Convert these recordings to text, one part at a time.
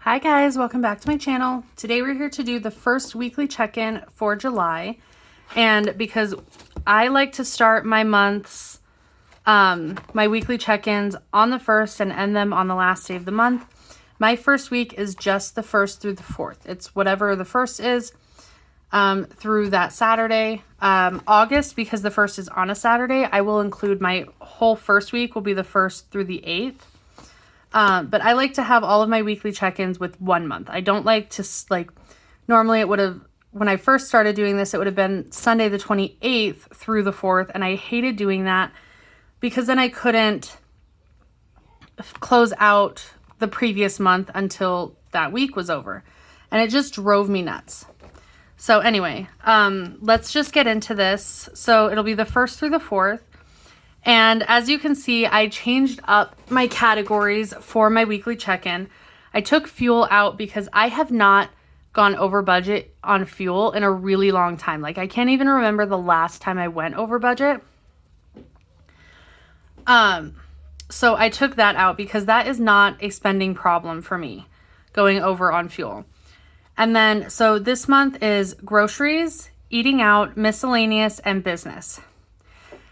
Hi guys, welcome back to my channel. Today we're here to do the first weekly check-in for July. And because I like to start my months, my weekly check-ins on the 1st and end them on the last day of the month, my first week is just the 1st through the 4th. It's whatever the 1st is through that Saturday. August, because the 1st is on a Saturday, I will include my whole first week will be the 1st through the 8th. But I like to have all of my weekly check-ins with 1 month. I don't like to, normally it would have, when I first started doing this, it would have been Sunday the 28th through the 4th. And I hated doing that because then I couldn't close out the previous month until that week was over. And it just drove me nuts. So anyway, let's just get into this. So it'll be the 1st through the 4th. And as you can see, I changed up my categories for my weekly check-in. I took fuel out because I have not gone over budget on fuel in a really long time. I can't even remember the last time I went over budget. So I took that out because that is not a spending problem for me, going over on fuel. And then, so this month is groceries, eating out, miscellaneous, and business.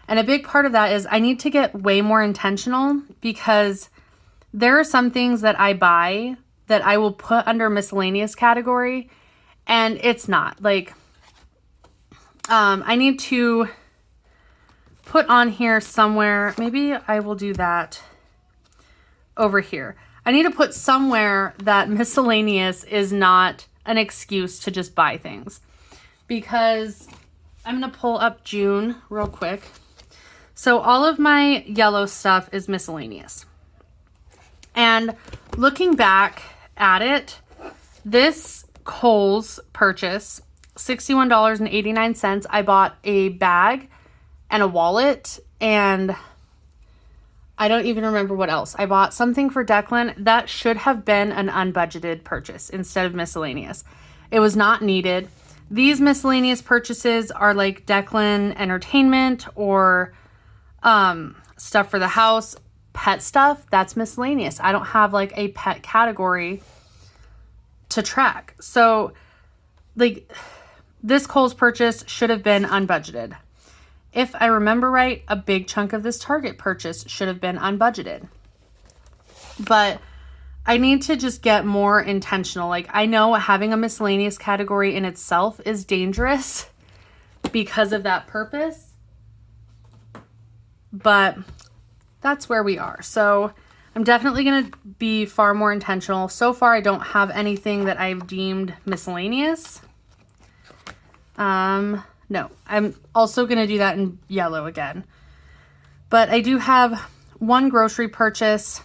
And a big part of that is I need to get way more intentional because there are some things that I buy that I will put under miscellaneous category and it's not. I need to put on here somewhere, maybe I will do that over here. I need to put somewhere that miscellaneous is not an excuse to just buy things because I'm going to pull up June real quick. So all of my yellow stuff is miscellaneous. And looking back at it, this Kohl's purchase, $61.89. I bought a bag and a wallet and I don't even remember what else. I bought something for Declan that should have been an unbudgeted purchase instead of miscellaneous. It was not needed. These miscellaneous purchases are like Declan entertainment or stuff for the house, pet stuff, that's miscellaneous. I don't have a pet category to track. So this Kohl's purchase should have been unbudgeted. If I remember right, a big chunk of this Target purchase should have been unbudgeted. But I need to just get more intentional. I know having a miscellaneous category in itself is dangerous because of that purpose. But that's where we are. So I'm definitely going to be far more intentional. So far, I don't have anything that I've deemed miscellaneous. No, I'm also going to do that in yellow again. But I do have one grocery purchase,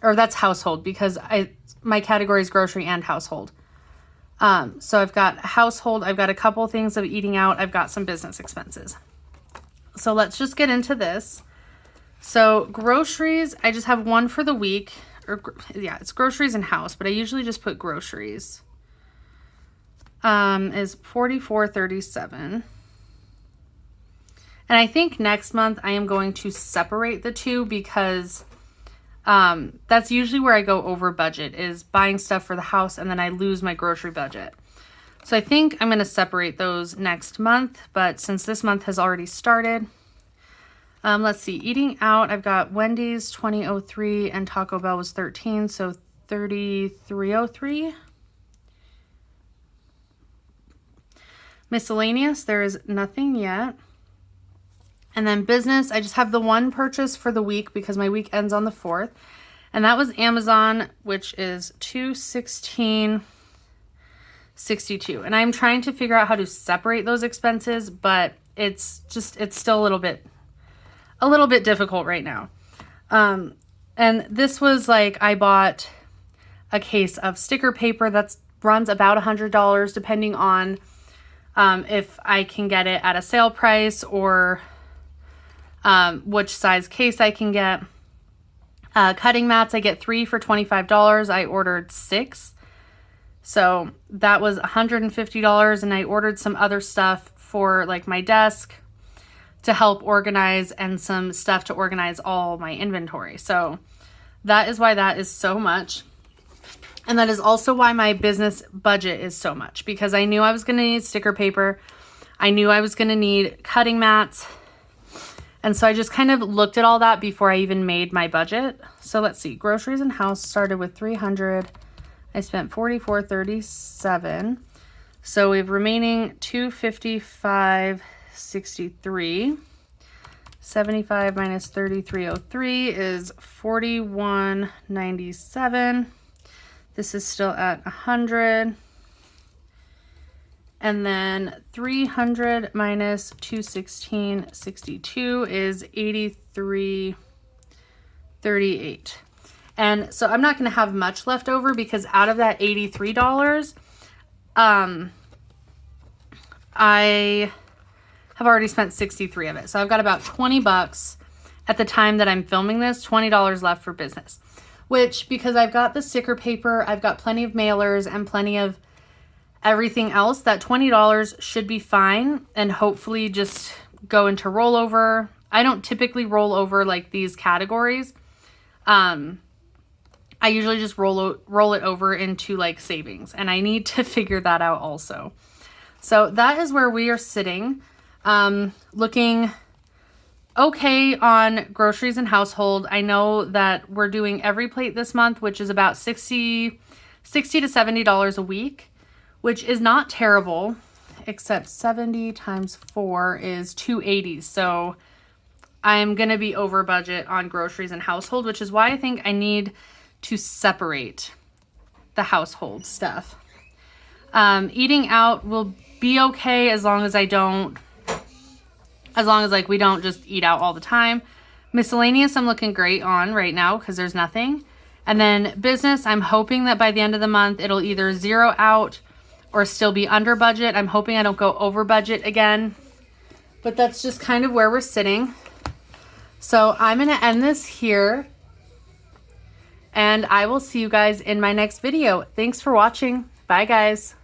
or that's household because my category is grocery and household. So I've got household, I've got a couple things of eating out, I've got some business expenses. So let's just get into this. So groceries, I just have one for the week. It's groceries and house, but I usually just put groceries. Is $44.37. And I think next month I am going to separate the two because that's usually where I go over budget, is buying stuff for the house and then I lose my grocery budget. So I think I'm going to separate those next month, but since this month has already started, let's see, eating out, I've got Wendy's $20.03 and Taco Bell was $13, so $33.03. Miscellaneous, there is nothing yet. And then business, I just have the one purchase for the week because my week ends on the 4th. And that was Amazon, which is $216.62. And I'm trying to figure out how to separate those expenses, but it's still a little bit difficult right now. And this was I bought a case of sticker paper that runs about $100 depending on if I can get it at a sale price or which size case I can get. Cutting mats, I get 3 for $25. I ordered 6. So that was $150 and I ordered some other stuff for my desk to help organize and some stuff to organize all my inventory. So that is why that is so much. And that is also why my business budget is so much, because I knew I was going to need sticker paper. I knew I was going to need cutting mats. And so I just kind of looked at all that before I even made my budget. So let's see. Groceries and house started with $300. I spent $44.37. So we have remaining $255.63. 75 minus 3303 is 41.97. This is still at 100. And then 300 minus 216.62 is 83.38. And so I'm not going to have much left over, because out of that $83, I have already spent 63 of it. So I've got about 20 bucks at the time that I'm filming this, $20 left for business, which, because I've got the sticker paper, I've got plenty of mailers and plenty of everything else, that $20 should be fine and hopefully just go into rollover. I don't typically roll over like these categories. I usually just roll it over into like savings, and I need to figure that out also. So that is where we are sitting. Looking okay on groceries and household. I know that we're doing every plate this month, which is about $60 to $70 a week, which is not terrible, except 70 times 4 is 280. So I'm going to be over budget on groceries and household, which is why I think I need to separate the household stuff. Eating out will be okay as long as like we don't just eat out all the time. Miscellaneous, I'm looking great on right now because there's nothing. And then business, I'm hoping that by the end of the month, it'll either zero out or still be under budget. I'm hoping I don't go over budget again, but that's just kind of where we're sitting. So I'm going to end this here, and I will see you guys in my next video. Thanks for watching. Bye, guys.